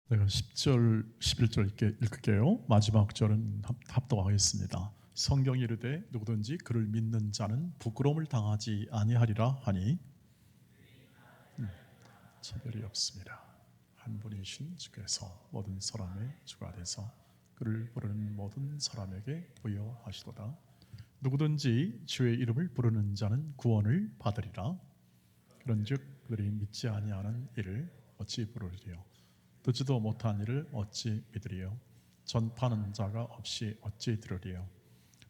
내가 10절, 11절 읽을게요. 마지막 절은 합독하겠습니다. 성경이 이르되 누구든지 그를 믿는 자는 부끄러움을 당하지 아니하리라 하니 차별이 없습니다. 한 분이신 주께서 모든 사람의 주가 되서 그를 부르는 모든 사람에게 부여하시도다. 누구든지 주의 이름을 부르는 자는 구원을 받으리라. 그런즉 그들이 믿지 아니하는 이를 어찌 부르리요? 듣지도 못한 이를 어찌 믿으리요? 전파하는 자가 없이 어찌 들으리요?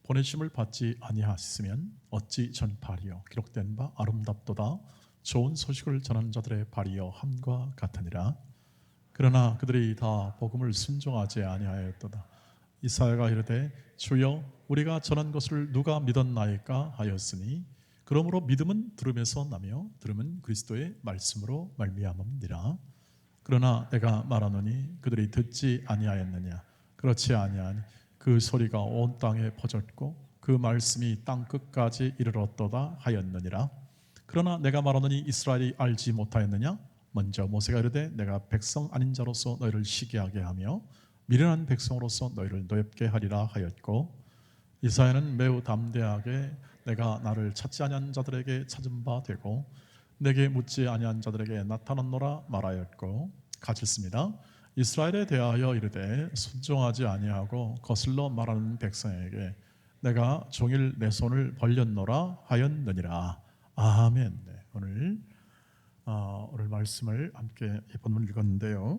보내심을 받지 아니하였으면 어찌 전파하리요? 기록된 바 아름답도다. 좋은 소식을 전하는 자들의 발이여 함과 같으니라. 그러나 그들이 다 복음을 순종하지 아니하였도다. 이사야가 이르되 주여 우리가 전한 것을 누가 믿었나이까 하였으니 그러므로 믿음은 들음에서 나며 들음은 그리스도의 말씀으로 말미암음니라. 그러나 내가 말하노니 그들이 듣지 아니하였느냐? 그렇지 아니하니 그 소리가 온 땅에 퍼졌고 그 말씀이 땅 끝까지 이르렀도다 하였느니라. 그러나 내가 말하노니 이스라엘이 알지 못하였느냐? 먼저 모세가 이르되 내가 백성 아닌 자로서 너희를 시기하게 하며 미련한 백성으로서 너희를 노엽게 하리라 하였고, 이사야는 매우 담대하게 내가 나를 찾지 아니한 자들에게 찾은 바 되고 내게 묻지 아니한 자들에게 나타났노라 말하였고, 같이 읽습니다. 이스라엘에 대하여 이르되 순종하지 아니하고 거슬러 말하는 백성에게 내가 종일 내 손을 벌렸노라 하였느니라. 아멘. 네, 오늘 말씀을 함께 본문을 읽었는데요.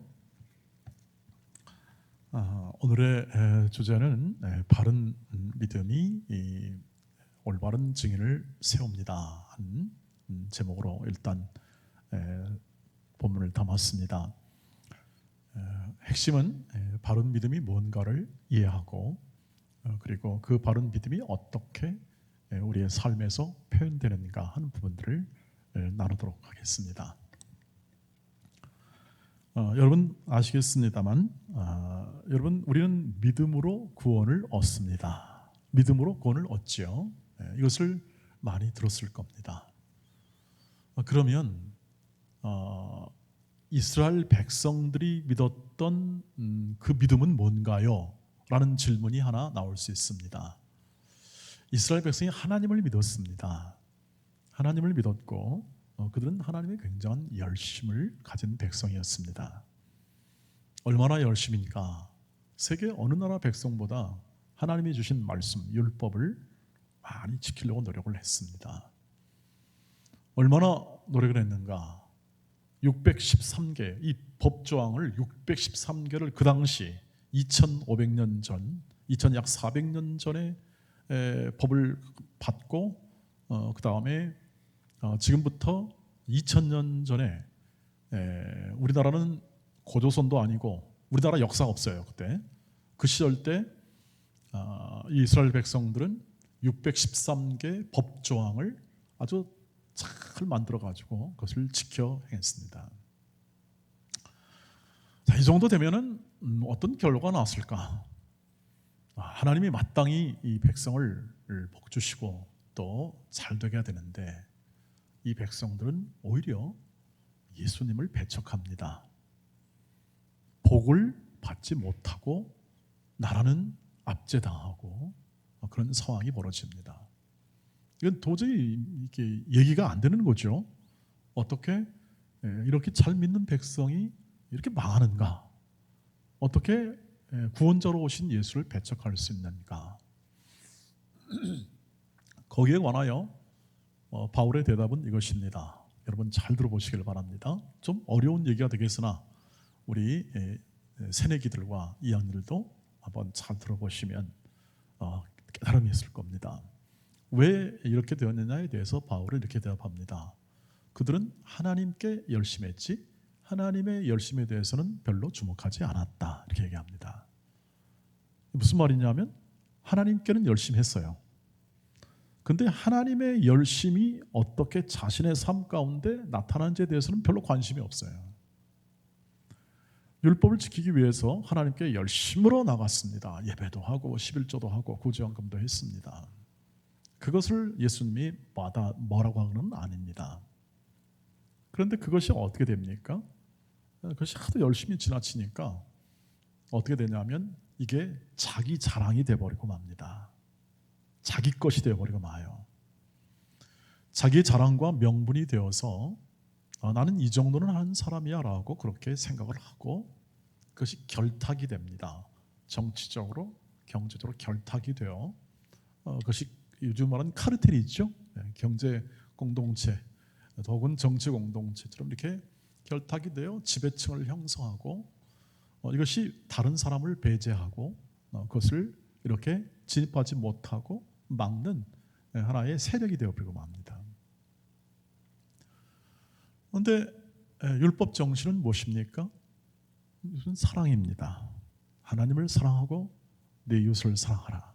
오늘의 주제는 바른 믿음이 올바른 증인을 세웁니다 한 제목으로 일단 본문을 담았습니다. 핵심은 바른 믿음이 뭔가를 이해하고 그리고 그 바른 믿음이 어떻게 우리의 삶에서 표현되는가 하는 부분들을 나누도록 하겠습니다. 여러분 아시겠습니다만 여러분 우리는 믿음으로 구원을 얻습니다. 믿음으로 구원을 얻지요. 이것을 많이 들었을 겁니다. 그러면 이스라엘 백성들이 믿었던 그 믿음은 뭔가요? 라는 질문이 하나 나올 수 있습니다. 이스라엘 백성이 하나님을 믿었습니다. 하나님을 믿었고 그들은 하나님의 굉장한 열심을 가진 백성이었습니다. 얼마나 열심인가? 세계 어느 나라 백성보다 하나님이 주신 말씀, 율법을 많이 지키려고 노력을 했습니다. 얼마나 노력을 했는가? 613개, 이 법조항을 613개를 그 당시 2500년 전, 2000약 400년 전에 법을 받고 그 다음에 지금부터 2000년 전에 우리나라는 고조선도 아니고 우리나라 역사가 없어요. 그때 그 시절 때 이스라엘 백성들은 613개 법조항을 아주 잘 만들어 가지고 그것을 지켜 행했습니다. 자, 이 정도 되면은 어떤 결과가 나왔을까? 하나님이 마땅히 이 백성을 복 주시고 또 잘 되게 해야 되는데 이 백성들은 오히려 예수님을 배척합니다. 복을 받지 못하고 나라는 압제당하고 그런 상황이 벌어집니다. 이건 도저히 이렇게 얘기가 안 되는 거죠. 어떻게 이렇게 잘 믿는 백성이 이렇게 망하는가? 어떻게 구원자로 오신 예수를 배척할 수 있는가? 거기에 관하여 바울의 대답은 이것입니다. 여러분 잘 들어보시길 바랍니다. 좀 어려운 얘기가 되겠으나 우리 새내기들과 이학년들도 한번 잘 들어보시면 깨달음이 있을 겁니다. 왜 이렇게 되었느냐에 대해서 바울은 이렇게 대답합니다. 그들은 하나님께 열심했지 하나님의 열심에 대해서는 별로 주목하지 않았다. 이렇게 얘기합니다. 무슨 말이냐면 하나님께는 열심히 했어요. 근데 하나님의 열심이 어떻게 자신의 삶 가운데 나타나는지에 대해서는 별로 관심이 없어요. 율법을 지키기 위해서 하나님께 열심으로 나갔습니다. 예배도 하고 11조도 하고 구제헌금도 했습니다. 그것을 예수님이 뭐라고 하는 건 아닙니다. 그런데 그것이 어떻게 됩니까? 그것이 하도 열심히 지나치니까 어떻게 되냐면 이게 자기 자랑이 돼버리고 맙니다. 자기 것이 되어버리고 마요. 자기 자랑과 명분이 되어서 나는 이 정도는 하는 사람이야 라고 그렇게 생각을 하고 그것이 결탁이 됩니다. 정치적으로 경제적으로 결탁이 되어 그것이 요즘 말하는 카르텔이 있죠. 경제 공동체 혹은 정치 공동체처럼 이렇게 결탁이 되어 지배층을 형성하고 이것이 다른 사람을 배제하고 그것을 이렇게 진입하지 못하고 막는 하나의 세력이 되어버리고 맙니다. 그런데 율법 정신은 무엇입니까? 이것은 사랑입니다. 하나님을 사랑하고 내 이웃을 사랑하라.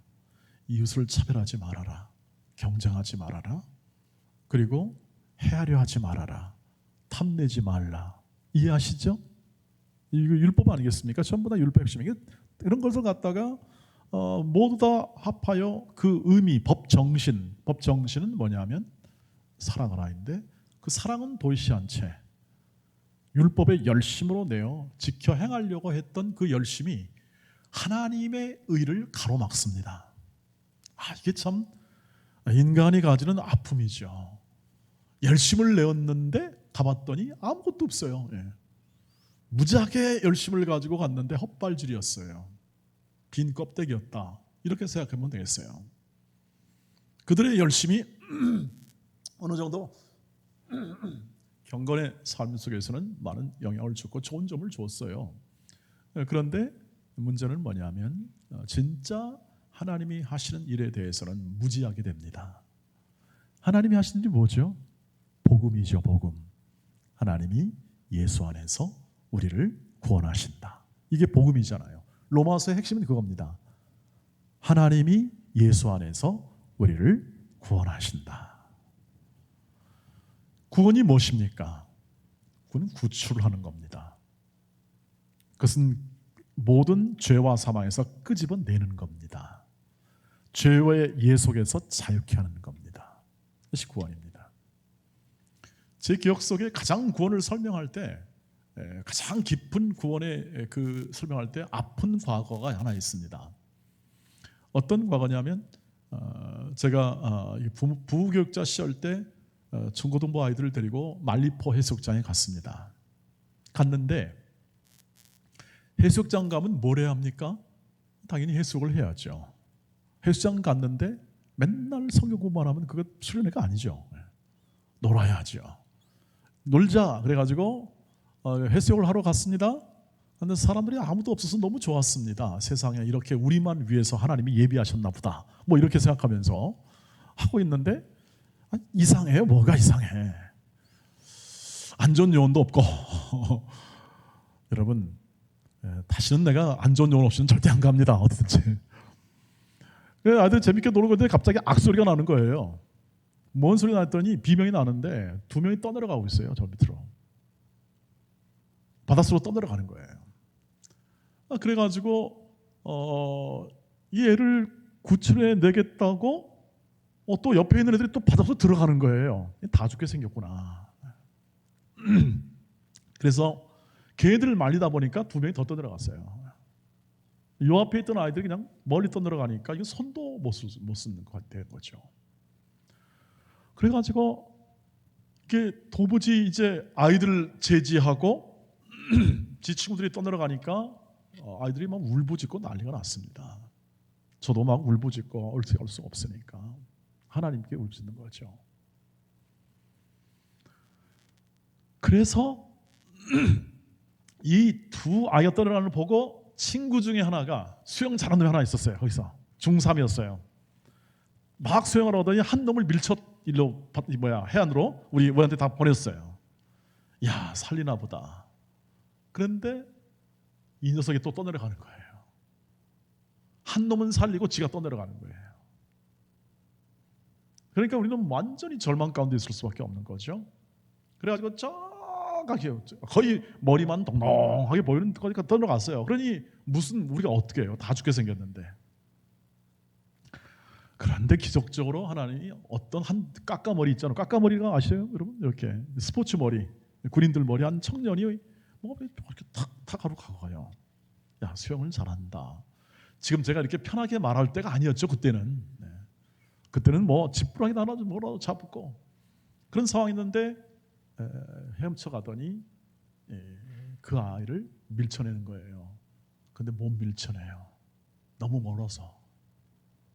이웃을 차별하지 말아라. 경쟁하지 말아라. 그리고 헤아려 하지 말아라. 탐내지 말라. 이해하시죠? 이거 율법 아니겠습니까? 전부 다 율법 핵심이 이런 것을 갖다가 모두 다 합하여 그 의미, 법 정신은 뭐냐면 사랑하라인데 그 사랑은 도의시 한 채 율법의 열심으로 내어 지켜 행하려고 했던 그 열심이 하나님의 의를 가로막습니다. 이게 참 인간이 가지는 아픔이죠. 열심을 내었는데 가봤더니 아무것도 없어요. 무지하게 열심을 가지고 갔는데 헛발질이었어요. 빈 껍데기였다. 이렇게 생각하면 되겠어요. 그들의 열심이 어느 정도 경건의 삶 속에서는 많은 영향을 주고 좋은 점을 줬어요. 그런데 문제는 뭐냐면 진짜 하나님이 하시는 일에 대해서는 무지하게 됩니다. 하나님이 하시는 일이 뭐죠? 복음이죠. 복음. 하나님이 예수 안에서 우리를 구원하신다. 이게 복음이잖아요. 로마서의 핵심은 그겁니다. 하나님이 예수 안에서 우리를 구원하신다. 구원이 무엇입니까? 구원은 구출을 하는 겁니다. 그것은 모든 죄와 사망에서 끄집어내는 겁니다. 죄의 예속에서 자유케 하는 겁니다. 이것이 구원입니다. 제 기억 속에 가장 구원을 설명할 때 가장 깊은 구원의 그 설명할 때 아픈 과거가 하나 있습니다. 어떤 과거냐면 제가 부교육자 시절 때 중고등부 아이들을 데리고 말리포 해수욕장에 갔습니다. 갔는데 해수욕장 가면 뭘 해야 합니까? 당연히 해수욕을 해야죠. 해수욕장 갔는데 맨날 성경 공부만 하면 그거 수련회가 아니죠. 놀아야죠. 놀자 그래가지고 해수욕을 하러 갔습니다. 그런데 사람들이 아무도 없어서 너무 좋았습니다. 세상에 이렇게 우리만 위해서 하나님이 예비하셨나 보다. 뭐 이렇게 생각하면서 하고 있는데 이상해요. 뭐가 이상해? 안전 요원도 없고 여러분 다시는 내가 안전 요원 없이는 절대 안 갑니다. 어디든지. 아이들 재밌게 놀고 있는데 갑자기 악소리가 나는 거예요. 뭔 소리 났더니 비명이 나는데 두 명이 떠내려가고 있어요. 저 밑으로. 바닷속으로 떠내려가는 거예요. 그래가지고 이 애를 구출해 내겠다고 또 옆에 있는 애들이 또 바닷속으로 들어가는 거예요. 다 죽게 생겼구나. 그래서 걔들을 말리다 보니까 두 명이 더 떠내려갔어요. 요 앞에 있던 아이들이 그냥 멀리 떠내려가니까 이거 손도 못 쓰는 것 같은 거죠. 그래가지고 이게 도무지 이제 아이들을 제지하고 지 친구들이 떠내려가니까 아이들이 막 울부짖고 난리가 났습니다. 저도 막 울부짖고 어떻게 할 수 없으니까 하나님께 울부짖는 거죠. 그래서 이 두 아이가 떠내려가는 걸 보고 친구 중에 하나가 수영 잘하는 놈이 하나 있었어요. 거기서 중3이었어요. 막 수영을 하더니 한 놈을 밀쳐 일로 해안으로 우리한테 다 보냈어요. 야 살리나 보다. 그런데 이 녀석이 또 떠내려가는 거예요. 한 놈은 살리고 지가 떠내려가는 거예요. 그러니까 우리는 완전히 절망 가운데 있을 수밖에 없는 거죠. 그래가지고 저가게 거의 머리만 동동하게 보이는 거니까 떠내려갔어요. 그러니 무슨 우리가 어떻게 해요? 다 죽게 생겼는데. 그런데 기적적으로 하나님이 어떤 한 까까머리 있잖아요. 까까머리가 아시죠? 여러분? 이렇게 스포츠 머리, 군인들 머리 한 청년이 뭐가 이렇게 탁 하고 가요. 야, 수영을 잘한다. 지금 제가 이렇게 편하게 말할 때가 아니었죠. 그때는. 네. 그때는 뭐 지푸라기 나눠서 뭐라도 잡고 그런 상황이었는데 헤엄쳐 가더니 그 아이를 밀쳐내는 거예요. 근데 못 밀쳐내요. 너무 멀어서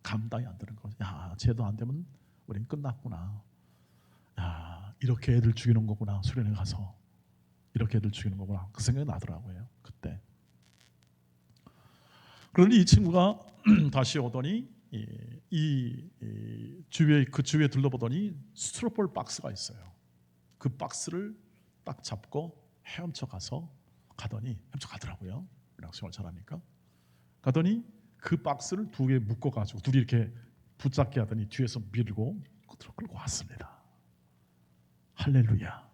감당이 안 되는 거죠. 야, 쟤도 안 되면 우린 끝났구나. 야, 이렇게 애들 죽이는 거구나. 수련회 가서 이렇게 애들 죽이는 거구나. 그 생각이 나더라고요. 그때. 그런데 이 친구가 다시 오더니 그 주위에 둘러보더니 스티로폴 박스가 있어요. 그 박스를 딱 잡고 헤엄쳐 가더라고요. 수영을 잘하니까. 가더니 그 박스를 두 개 묶어가지고 둘이 이렇게 붙잡게 하더니 뒤에서 밀고 끌고 왔습니다. 할렐루야.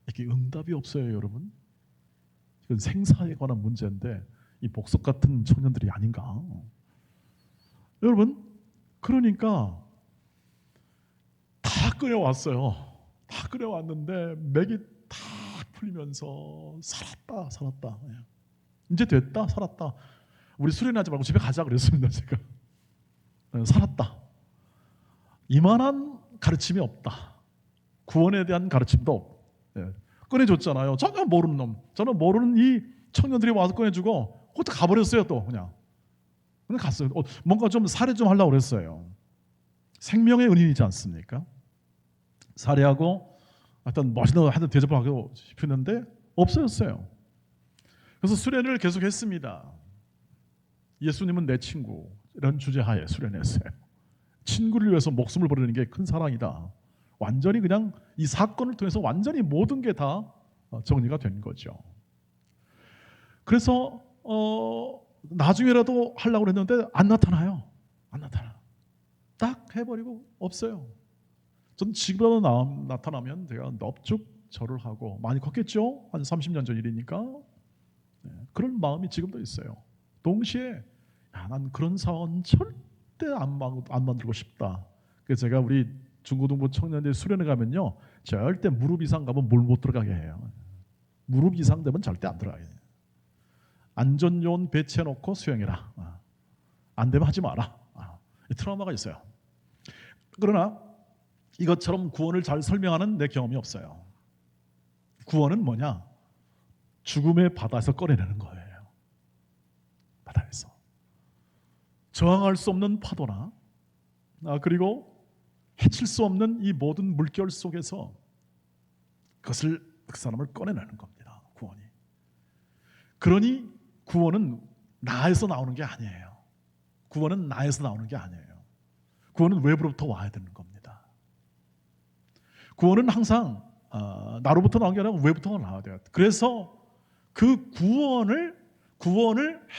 이게 응답이 없어요, 여러분. 이건 생사에 관한 문제인데 이 복석 같은 청년들이 아닌가? 여러분, 그러니까 다 끌어왔어요. 다 끌어왔는데 맥이 다 풀리면서 살았다. 이제 됐다, 살았다. 우리 수련하지 말고 집에 가자 그랬습니다. 제가 살았다. 이만한 가르침이 없다. 구원에 대한 가르침도 없고. 꺼내줬잖아요. 전혀 모르는 놈, 저는 모르는 이 청년들이 와서 꺼내주고 그것도 가버렸어요. 또 그냥 갔어요. 뭔가 좀 살해 좀 하려고 그랬어요. 생명의 은인이지 않습니까? 살해하고 어떤 멋있는 하여튼 대접하고 싶었는데 없어졌어요. 그래서 수련을 계속했습니다. 예수님은 내 친구 이런 주제하에 수련했어요. 친구를 위해서 목숨을 버리는 게 큰 사랑이다. 완전히 그냥 이 사건을 통해서 완전히 모든 게 다 정리가 된 거죠. 그래서 나중에라도 하려고 했는데 안 나타나요. 안 나타나. 딱 해버리고 없어요. 전 지금이라도 나타나면 제가 넙죽 절을 하고 많이 컸겠죠. 한 30년 전 일이니까. 그런 마음이 지금도 있어요. 동시에 난 그런 상황은 절대 안 만들고 싶다. 그래서 제가 우리 중고등부 청년들 수련회 가면요, 절대 무릎 이상 가면 물 못 들어가게 해요. 무릎 이상 되면 절대 안 들어가게 해요. 안전요원 배치해놓고 수영해라. 안 되면 하지 마라. 트라우마가 있어요. 그러나 이것처럼 구원을 잘 설명하는 내 경험이 없어요. 구원은 뭐냐? 죽음의 바다에서 꺼내내는 거예요. 바다에서 저항할 수 없는 파도나 그리고 해칠 수 없는 이 모든 물결 속에서 그 사람을 꺼내내는 겁니다. 구원이. 그러니 구원은 나에서 나오는 게 아니에요. 구원은 나에서 나오는 게 아니에요. 구원은 외부로부터 와야 되는 겁니다. 구원은 항상 나로부터 나온 게 아니라 외부부터 나와야 돼요. 그래서 그 구원을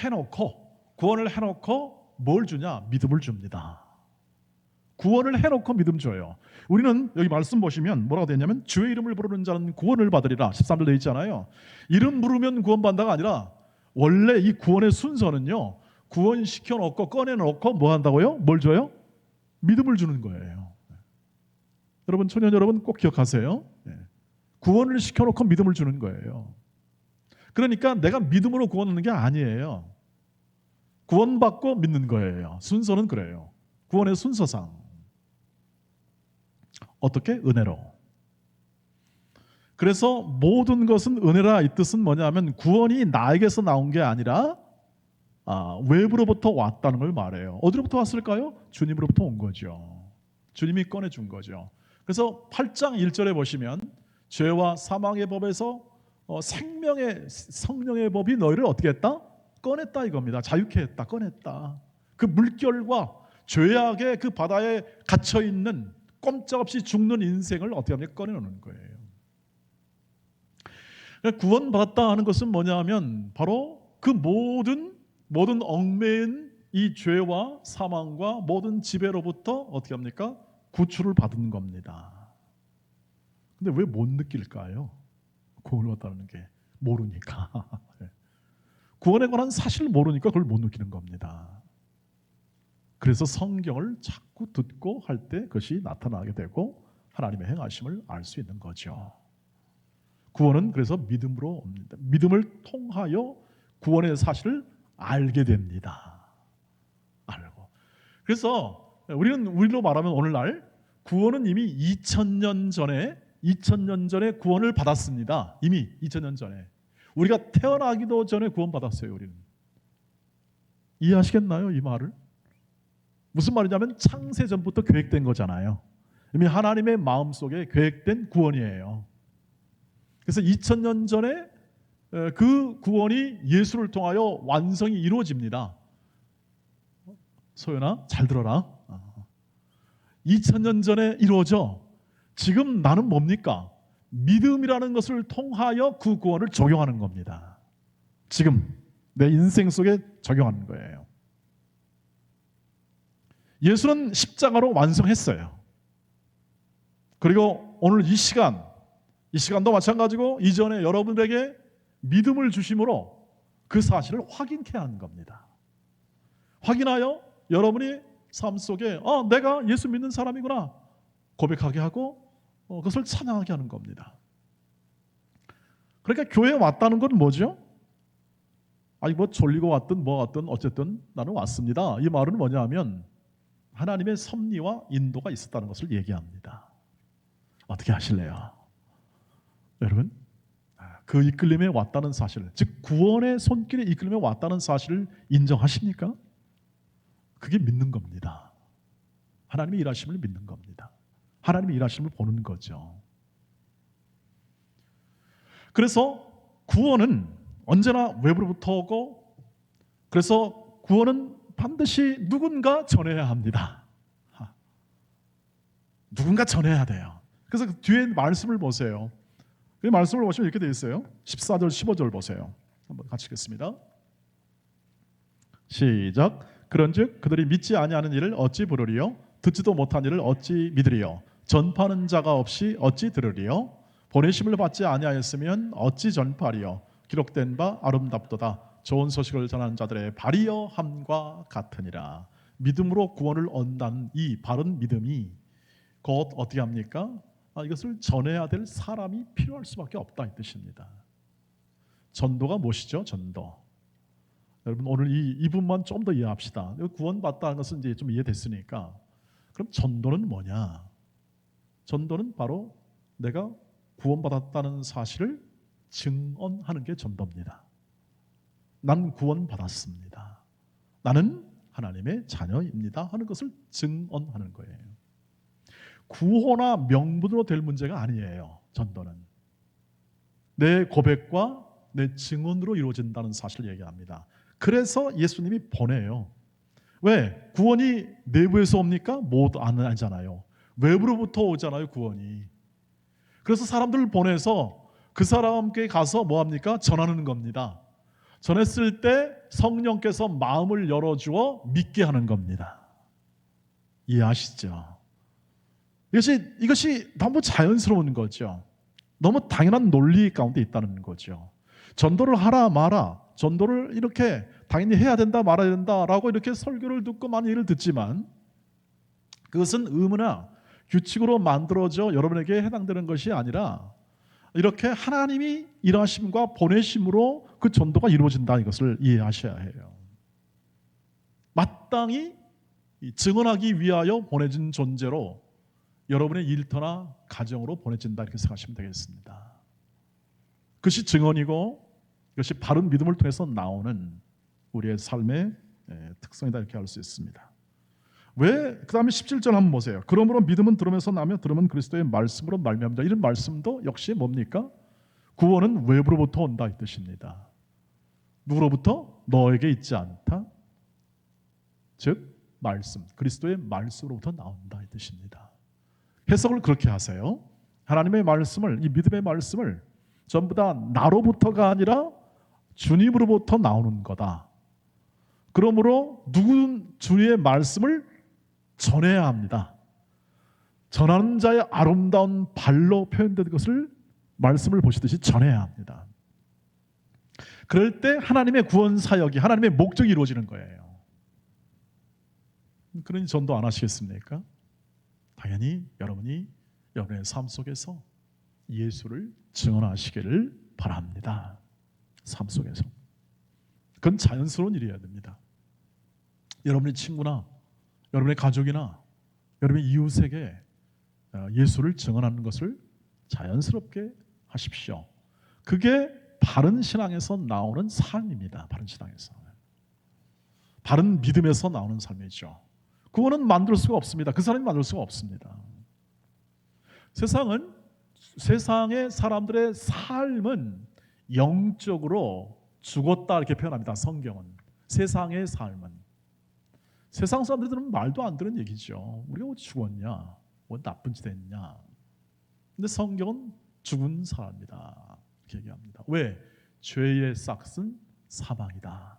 해놓고 뭘 주냐? 믿음을 줍니다. 구원을 해놓고 믿음 줘요. 우리는 여기 말씀 보시면 뭐라고 되냐면 주의 이름을 부르는 자는 구원을 받으리라 13절 되어 있잖아요. 이름 부르면 구원받는다가 아니라 원래 이 구원의 순서는요, 구원시켜놓고 꺼내놓고 뭐 한다고요? 뭘 줘요? 믿음을 주는 거예요. 여러분, 청년 여러분 꼭 기억하세요. 구원을 시켜놓고 믿음을 주는 거예요. 그러니까 내가 믿음으로 구원 얻는 게 아니에요. 구원받고 믿는 거예요. 순서는 그래요. 구원의 순서상. 어떻게? 은혜로. 그래서 모든 것은 은혜라 이 뜻은 뭐냐면 구원이 나에게서 나온 게 아니라 외부로부터 왔다는 걸 말해요. 어디로부터 왔을까요? 주님으로부터 온 거죠. 주님이 꺼내준 거죠. 그래서 8장 1절에 보시면 죄와 사망의 법에서 생명의 성령의 법이 너희를 어떻게 했다? 꺼냈다 이겁니다. 자유케 했다. 꺼냈다. 그 물결과 죄악의 그 바다에 갇혀있는 꼼짝없이 죽는 인생을 어떻게 하면 꺼내놓는 거예요. 구원받았다 하는 것은 뭐냐 하면 바로 그 모든 얽매인 이 죄와 사망과 모든 지배로부터 어떻게 합니까? 구출을 받은 겁니다. 근데 왜 못 느낄까요? 구원을 받다는 게 모르니까. 구원에 관한 사실을 모르니까 그걸 못 느끼는 겁니다. 그래서 성경을 자꾸 듣고 할 때 그것이 나타나게 되고 하나님의 행하심을 알 수 있는 거죠. 구원은 그래서 믿음으로 옵니다. 믿음을 통하여 구원의 사실을 알게 됩니다. 알고. 그래서 우리로 말하면 오늘날 구원은 이미 2000년 전에 구원을 받았습니다. 이미 2000년 전에. 우리가 태어나기도 전에 구원받았어요. 우리는. 이해하시겠나요? 이 말을? 무슨 말이냐면 창세 전부터 계획된 거잖아요. 이미 하나님의 마음속에 계획된 구원이에요. 그래서 2000년 전에 그 구원이 예수를 통하여 완성이 이루어집니다. 소연아, 잘 들어라. 2000년 전에 이루어져. 지금 나는 뭡니까? 믿음이라는 것을 통하여 그 구원을 적용하는 겁니다. 지금 내 인생 속에 적용하는 거예요. 예수는 십자가로 완성했어요. 그리고 오늘 이 시간도 마찬가지고 이전에 여러분들에게 믿음을 주심으로 그 사실을 확인케 하는 겁니다. 확인하여 여러분이 삶 속에 내가 예수 믿는 사람이구나 고백하게 하고 그것을 찬양하게 하는 겁니다. 그러니까 교회에 왔다는 건 뭐죠? 아니 뭐 졸리고 왔든 뭐 왔든 어쨌든 나는 왔습니다. 이 말은 뭐냐면 하나님의 섭리와 인도가 있었다는 것을 얘기합니다. 어떻게 하실래요? 여러분, 그 이끌림에 왔다는 사실, 즉 구원의 손길에 이끌림에 왔다는 사실을 인정하십니까? 그게 믿는 겁니다. 하나님의 일하심을 믿는 겁니다. 하나님의 일하심을 보는 거죠. 그래서 구원은 언제나 외부로부터 오고, 그래서 구원은 반드시 누군가 전해야 합니다. 누군가 전해야 돼요. 그래서 그 뒤에 말씀을 보세요. 그 말씀을 보시면 이렇게 되어 있어요. 14절 15절 보세요. 한번 같이 읽겠습니다. 시작. 그런즉 그들이 믿지 아니하는 일을 어찌 부르리요? 듣지도 못한 일을 어찌 믿으리요? 전파하는 자가 없이 어찌 들으리요? 보내심을 받지 아니하였으면 어찌 전파하리요? 기록된 바 아름답도다. 좋은 소식을 전하는 자들의 발이여 함과 같으니라. 믿음으로 구원을 얻는 이 바른 믿음이 곧 어떻게 합니까? 이것을 전해야 될 사람이 필요할 수밖에 없다 이 뜻입니다. 전도가 무엇이죠? 전도. 여러분 오늘 이 부분만 좀 더 이해합시다. 구원받다는 것은 이제 좀 이해됐으니까 그럼 전도는 뭐냐? 전도는 바로 내가 구원받았다는 사실을 증언하는 게 전도입니다. 난 구원받았습니다. 나는 하나님의 자녀입니다 하는 것을 증언하는 거예요. 구호나 명분으로 될 문제가 아니에요. 전도는 내 고백과 내 증언으로 이루어진다는 사실을 얘기합니다. 그래서 예수님이 보내요. 왜? 구원이 내부에서 옵니까? 못 아니잖아요. 외부로부터 오잖아요. 구원이. 그래서 사람들을 보내서 그 사람께 가서 뭐합니까? 전하는 겁니다. 전했을 때 성령께서 마음을 열어주어 믿게 하는 겁니다. 이해하시죠? 이것이 너무 자연스러운 거죠. 너무 당연한 논리 가운데 있다는 거죠. 전도를 하라 마라, 전도를 이렇게 당연히 해야 된다 말아야 된다라고 이렇게 설교를 듣고 많은 일을 듣지만 그것은 의무나 규칙으로 만들어져 여러분에게 해당되는 것이 아니라 이렇게 하나님이 일하심과 보내심으로 그 전도가 이루어진다 이것을 이해하셔야 해요. 마땅히 증언하기 위하여 보내진 존재로 여러분의 일터나 가정으로 보내진다 이렇게 생각하시면 되겠습니다. 그것이 증언이고 이것이 바른 믿음을 통해서 나오는 우리의 삶의 특성이다 이렇게 할 수 있습니다. 왜? 그 다음에 17절 한번 보세요. 그러므로 믿음은 들으면서 나며 들으면 그리스도의 말씀으로 말미암다. 이런 말씀도 역시 뭡니까? 구원은 외부로부터 온다 이 뜻입니다. 누구로부터? 너에게 있지 않다. 즉 말씀, 그리스도의 말씀으로부터 나온다 이 뜻입니다. 해석을 그렇게 하세요. 하나님의 말씀을, 이 믿음의 말씀을 전부 다 나로부터가 아니라 주님으로부터 나오는 거다. 그러므로 누군 주님의 말씀을 전해야 합니다. 전하는 자의 아름다운 발로 표현된 것을 말씀을 보시듯이 전해야 합니다. 그럴 때 하나님의 구원 사역이, 하나님의 목적이 이루어지는 거예요. 그러니 전도 안 하시겠습니까? 당연히 여러분이 여러분의 삶 속에서 예수를 증언하시기를 바랍니다. 삶 속에서. 그건 자연스러운 일이어야 됩니다. 여러분의 친구나 여러분의 가족이나 여러분의 이웃에게 예수를 증언하는 것을 자연스럽게 하십시오. 그게 바른 신앙에서 나오는 삶입니다. 바른 신앙에서. 바른 믿음에서 나오는 삶이죠. 그거는 만들 수가 없습니다. 그 사람이 만들 수가 없습니다. 세상의 사람들의 삶은 영적으로 죽었다 이렇게 표현합니다. 성경은. 세상의 삶은. 세상 사람들은 말도 안 되는 얘기죠. 우리가 뭐 죽었냐? 뭐 나쁜 짓 했냐? 근데 성경은 죽은 사람이다 이렇게 얘기합니다. 왜? 죄의 싹은 사망이다.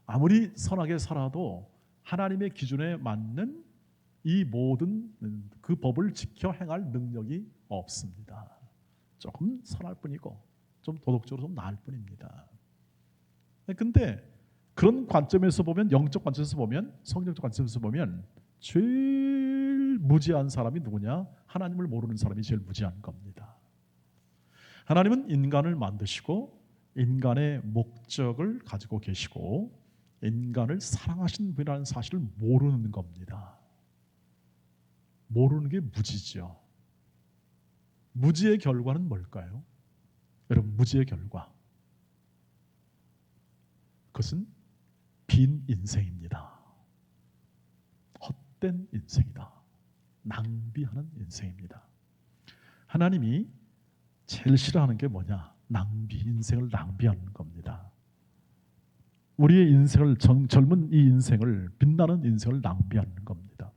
아무리 선하게 살아도 하나님의 기준에 맞는 이 모든 그 법을 지켜 행할 능력이 없습니다. 조금 선할 뿐이고 좀 도덕적으로 좀 나을 뿐입니다. 근데 그런 관점에서 보면, 영적 관점에서 보면, 성경적 관점에서 보면 제일 무지한 사람이 누구냐? 하나님을 모르는 사람이 제일 무지한 겁니다. 하나님은 인간을 만드시고 인간의 목적을 가지고 계시고 인간을 사랑하시는 분이라는 사실을 모르는 겁니다. 모르는 게 무지죠. 무지의 결과는 뭘까요? 여러분, 무지의 결과, 그것은 빈 인생입니다. 헛된 인생이다. 낭비하는 인생입니다. 하나님이 제일 싫어하는 게 뭐냐? 낭비, 인생을 낭비하는 겁니다. 우리의 인생을, 젊은 이 인생을, 빛나는 인생을 낭비하는 겁니다.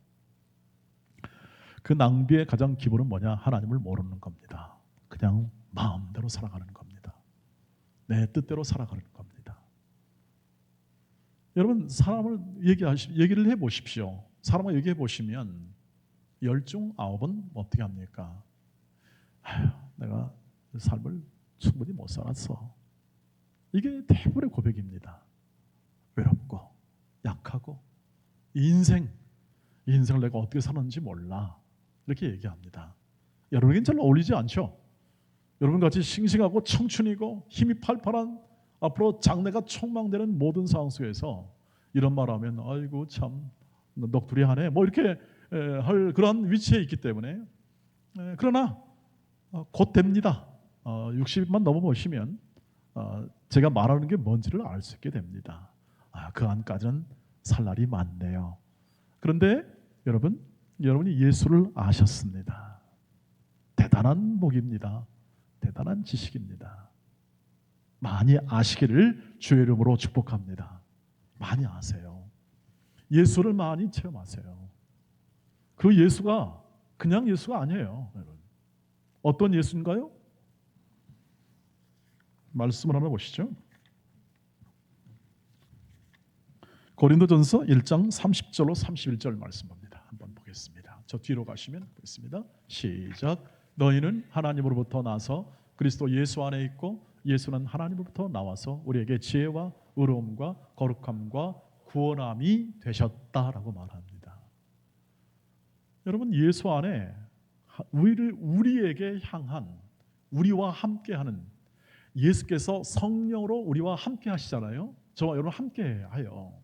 그 낭비의 가장 기본은 뭐냐? 하나님을 모르는 겁니다. 그냥 마음대로 살아가는 겁니다. 내 뜻대로 살아가는 겁니다. 여러분, 사람을 얘기를 해보십시오. 사람과 얘기해 보시면 10중 9은 어떻게 합니까? 내가 삶을 충분히 못 살았어. 이게 대부분의 고백입니다. 외롭고 약하고 이 인생을 내가 어떻게 살았는지 몰라. 이렇게 얘기합니다. 여러분에겐 잘 어울리지 않죠? 여러분같이 싱싱하고 청춘이고 힘이 팔팔한, 앞으로 장래가 촉망되는 모든 상황 속에서 이런 말하면 아이고 참 넋두리하네 뭐 이렇게 할 그런 위치에 있기 때문에, 그러나 곧 됩니다. 60만 넘어보시면 제가 말하는 게 뭔지를 알 수 있게 됩니다. 그 안까지는 살 날이 많네요. 그런데 여러분이 예수를 아셨습니다. 대단한 복입니다. 대단한 지식입니다. 많이 아시기를 주의 이름으로 축복합니다. 많이 아세요. 예수를 많이 체험하세요. 그 예수가 그냥 예수가 아니에요. 여러분. 어떤 예수인가요? 말씀을 하나 보시죠. 고린도전서 1장 30절로 31절 말씀 봅니다. 한번 보겠습니다. 저 뒤로 가시면 보겠습니다. 시작. 너희는 하나님으로부터 나서 그리스도 예수 안에 있고 예수는 하나님으로부터 나와서 우리에게 지혜와 의로움과 거룩함과 구원함이 되셨다라고 말합니다. 여러분, 예수 안에 우리에게 향한, 우리와 함께하는, 예수께서 성령으로 우리와 함께 하시잖아요. 저와 여러분 함께 해요.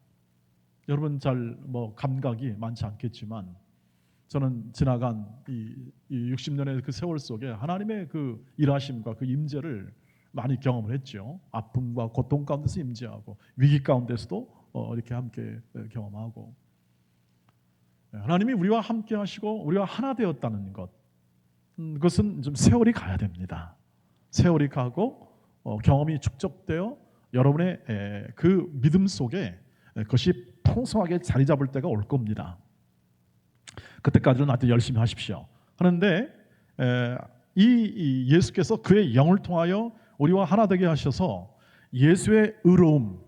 여러분 잘 감각이 많지 않겠지만 저는 지나간 이 60년의 그 세월 속에 하나님의 그 일하심과 그 임재를 많이 경험을 했죠. 아픔과 고통 가운데서 임재하고 위기 가운데서도 이렇게 함께 경험하고, 하나님이 우리와 함께 하시고 우리가 하나 되었다는 것, 그것은 좀 세월이 가야 됩니다. 세월이 가고 경험이 축적되어 여러분의 그 믿음 속에 그것이 풍성하게 자리 잡을 때가 올 겁니다. 그때까지는 하여튼 열심히 하십시오. 그런데 이 예수께서 그의 영을 통하여 우리와 하나 되게 하셔서 예수의 의로움,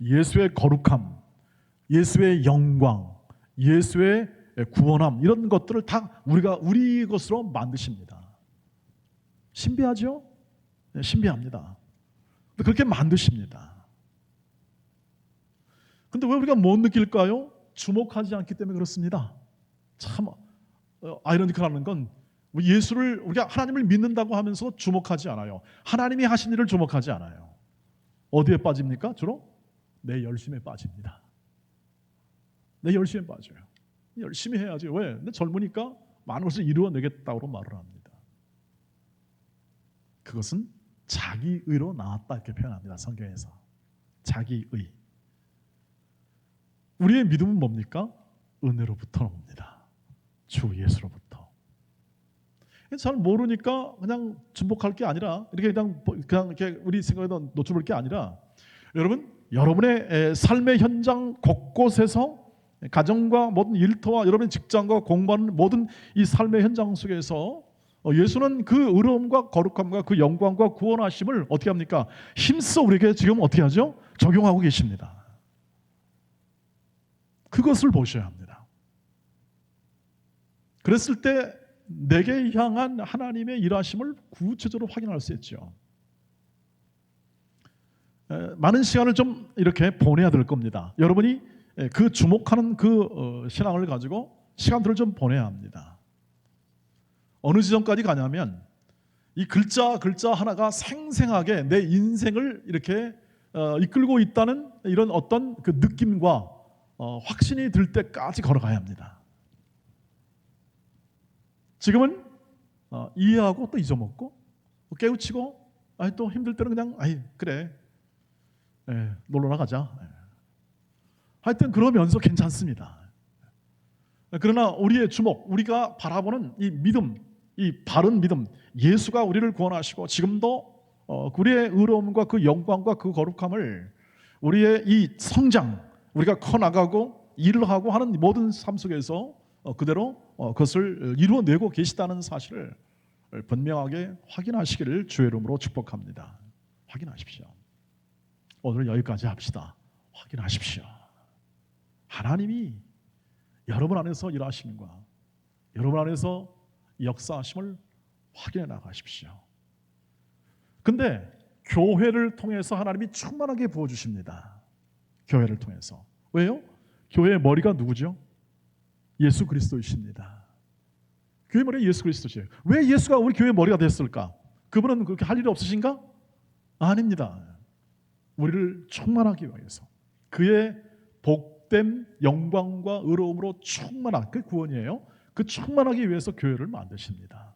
예수의 거룩함, 예수의 영광, 예수의 구원함, 이런 것들을 다 우리 것으로 만드십니다. 신비하죠? 네, 신비합니다. 그렇게 만드십니다. 근데 왜 우리가 못 느낄까요? 주목하지 않기 때문에 그렇습니다. 참 아이러니컬한 건 예수를 우리가 하나님을 믿는다고 하면서 주목하지 않아요. 하나님이 하신 일을 주목하지 않아요. 어디에 빠집니까? 주로 내 열심에 빠집니다. 내 열심에 빠져요. 열심히 해야지. 왜? 내 젊으니까 많은 것을 이루어내겠다고 말을 합니다. 그것은 자기의로 나왔다 이렇게 표현합니다. 성경에서. 자기의. 우리의 믿음은 뭡니까? 은혜로부터 옵니다. 주 예수로부터. 잘 모르니까 그냥 주목할 게 아니라 이렇게 그냥 이렇게 우리 생각에다 노출할 게 아니라 여러분의 삶의 현장 곳곳에서 가정과 모든 일터와 여러분의 직장과 공부하는 모든 이 삶의 현장 속에서 예수는 그 의로움과 거룩함과 그 영광과 구원하심을 어떻게 합니까? 힘써 우리에게 지금 어떻게 하죠? 적용하고 계십니다. 그것을 보셔야 합니다. 그랬을 때 내게 향한 하나님의 일하심을 구체적으로 확인할 수 있죠. 많은 시간을 좀 이렇게 보내야 될 겁니다. 여러분이 그 주목하는 그 신앙을 가지고 시간들을 좀 보내야 합니다. 어느 지점까지 가냐면 이 글자 하나가 생생하게 내 인생을 이렇게 이끌고 있다는 이런 어떤 그 느낌과 확신이 들 때까지 걸어가야 합니다. 지금은 이해하고 또 잊어먹고 깨우치고 또 힘들 때는 그냥 그래 놀러 나가자. 하여튼 그러면서 괜찮습니다. 그러나 우리의 주목, 우리가 바라보는 이 믿음, 이 바른 믿음, 예수가 우리를 구원하시고 지금도 우리의 의로움과 그 영광과 그 거룩함을 우리의 이 성장, 우리가 커나가고 일을 하고 하는 모든 삶 속에서 그대로 그것을 이루어내고 계시다는 사실을 분명하게 확인하시기를 주의 이름으로 축복합니다. 확인하십시오. 오늘 여기까지 합시다. 확인하십시오. 하나님이 여러분 안에서 일하심과 여러분 안에서 역사하심을 확인해 나가십시오. 근데 교회를 통해서 하나님이 충만하게 부어주십니다. 교회를 통해서. 왜요? 교회의 머리가 누구죠? 예수 그리스도이십니다. 교회 머리가 예수 그리스도시에요. 왜 예수가 우리 교회 머리가 됐을까? 그분은 그렇게 할 일이 없으신가? 아닙니다. 우리를 충만하기 위해서 그의 복된 영광과 의로움으로 충만한 그 구원이에요. 그 충만하기 위해서 교회를 만드십니다.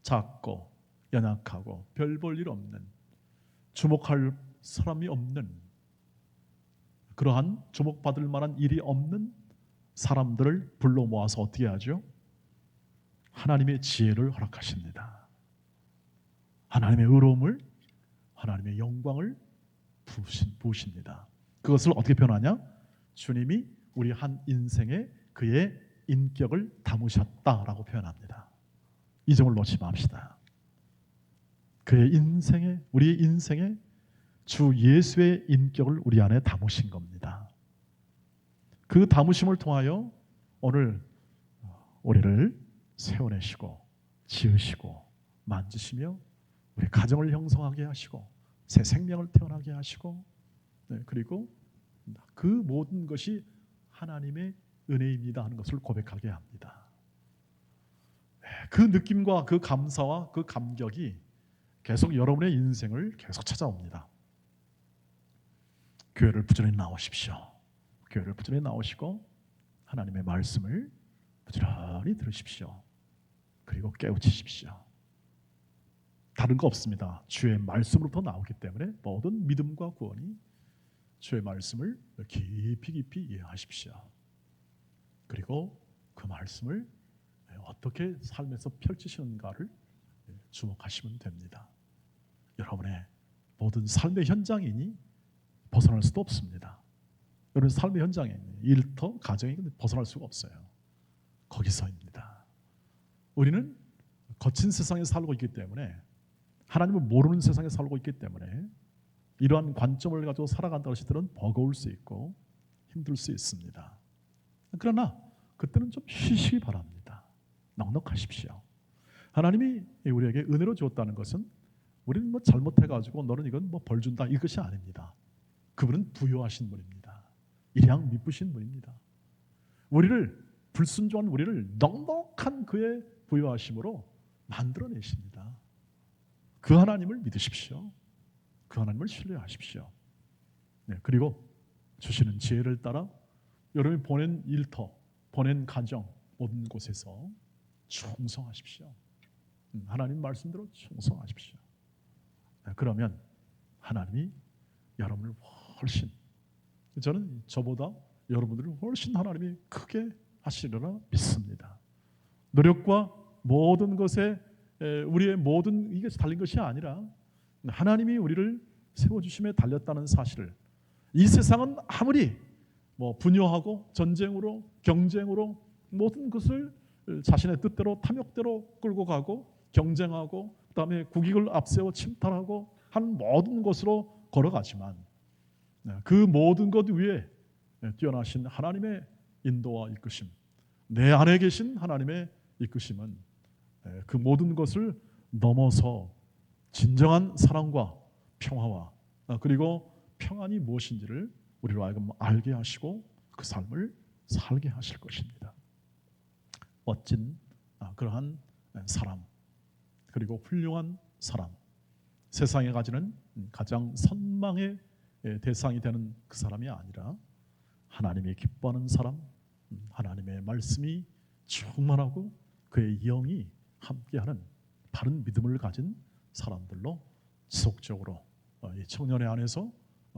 작고 연약하고 별 볼 일 없는 주목할 사람이 없는 그러한 주목받을 만한 일이 없는 사람들을 불러 모아서 어떻게 하죠? 하나님의 지혜를 허락하십니다. 하나님의 의로움을 하나님의 영광을 부으십니다. 그것을 어떻게 표현하냐? 주님이 우리 한 인생에 그의 인격을 담으셨다라고 표현합니다. 이 점을 놓지 맙시다. 그의 인생에, 우리의 인생에 주 예수의 인격을 우리 안에 담으신 겁니다. 그 담으심을 통하여 오늘 우리를 세워내시고 지으시고 만지시며 우리 가정을 형성하게 하시고 새 생명을 태어나게 하시고 그리고 그 모든 것이 하나님의 은혜입니다 하는 것을 고백하게 합니다. 그 느낌과 그 감사와 그 감격이 계속 여러분의 인생을 계속 찾아옵니다. 교회를 부지런히 나오십시오. 교회를 부지런히 나오시고 하나님의 말씀을 부지런히 들으십시오. 그리고 깨우치십시오. 다른 거 없습니다. 주의 말씀으로부터 나오기 때문에 모든 믿음과 구원이 주의 말씀을 깊이 이해하십시오. 그리고 그 말씀을 어떻게 삶에서 펼치시는가를 주목하시면 됩니다. 여러분의 모든 삶의 현장이니 벗어날 수도 없습니다. 여러분 삶의 현장에 일터, 가정이 벗어날 수가 없어요. 거기서입니다. 우리는 거친 세상에 살고 있기 때문에 하나님을 모르는 세상에 살고 있기 때문에 이러한 관점을 가지고 살아간다고 할 때는 버거울 수 있고 힘들 수 있습니다. 그러나 그때는 좀 쉬시기 바랍니다. 넉넉하십시오. 하나님이 우리에게 은혜로 주었다는 것은 우리는 잘못해가지고 너는 이건 벌 준다 이것이 아닙니다. 그분은 부요하신 분입니다. 일양 미쁘신 분입니다. 우리를 불순종한 우리를 넉넉한 그의 부요하심으로 만들어내십니다. 그 하나님을 믿으십시오. 그 하나님을 신뢰하십시오. 네, 그리고 주시는 지혜를 따라 여러분이 보낸 일터, 보낸 가정 모든 곳에서 충성하십시오. 하나님 말씀대로 충성하십시오. 네, 그러면 하나님이 여러분을 훨씬, 저는 저보다 여러분들을 훨씬 하나님이 크게 하시리라 믿습니다. 노력과 모든 것에 우리의 모든 이게 달린 것이 아니라 하나님이 우리를 세워주심에 달렸다는 사실을, 이 세상은 아무리 분요하고 전쟁으로 경쟁으로 모든 것을 자신의 뜻대로 탐욕대로 끌고 가고 경쟁하고 그다음에 국익을 앞세워 침탈하고 한 모든 것으로 걸어가지만 그 모든 것 위에 뛰어나신 하나님의 인도와 이끄심, 내 안에 계신 하나님의 이끄심은 그 모든 것을 넘어서 진정한 사랑과 평화와 그리고 평안이 무엇인지를 우리로 하여금 알게 하시고 그 삶을 살게 하실 것입니다. 멋진 그러한 사람, 그리고 훌륭한 사람, 세상에 가지는 가장 선망의 대상이 되는 그 사람이 아니라 하나님이 기뻐하는 사람, 하나님의 말씀이 충만하고 그의 영이 함께하는 바른 믿음을 가진 사람들로 지속적으로 이 청년회 안에서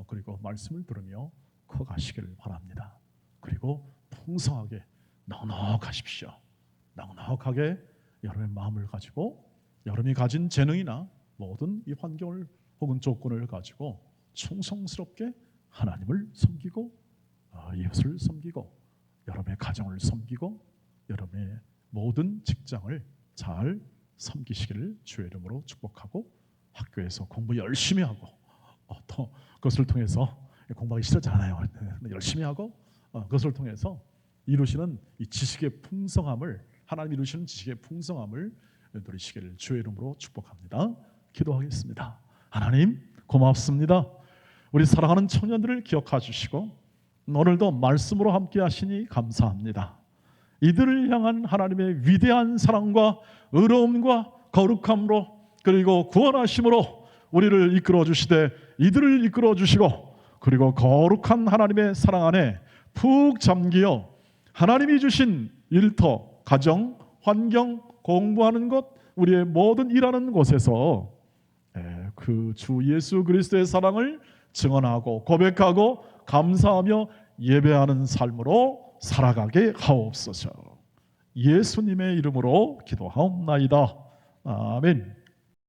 그리고 말씀을 들으며 커가시기를 바랍니다. 그리고 풍성하게 넉넉하십시오. 넉넉하게 여러분의 마음을 가지고 여러분이 가진 재능이나 모든 이 환경을 혹은 조건을 가지고 충성스럽게 하나님을 섬기고 이웃을 섬기고 여러분의 가정을 섬기고 여러분의 모든 직장을 잘 섬기시기를 주의 이름으로 축복하고, 학교에서 공부 열심히 하고 또 그것을 통해서 공부하기 싫었잖아요. 열심히 하고 그것을 통해서 이루시는 이 지식의 풍성함을, 하나님 이루시는 지식의 풍성함을 누리시기를 주의 이름으로 축복합니다. 기도하겠습니다. 하나님 고맙습니다. 우리 사랑하는 청년들을 기억해 주시고 오늘도 말씀으로 함께 하시니 감사합니다. 이들을 향한 하나님의 위대한 사랑과 의로움과 거룩함으로 그리고 구원하심으로 우리를 이끌어 주시되 이들을 이끌어 주시고 그리고 거룩한 하나님의 사랑 안에 푹 잠기어 하나님이 주신 일터, 가정, 환경, 공부하는 것, 우리의 모든 일하는 곳에서 그 주 예수 그리스도의 사랑을 증언하고 고백하고 감사하며 예배하는 삶으로 살아가게 하옵소서. 예수님의 이름으로 기도하옵나이다. 아멘.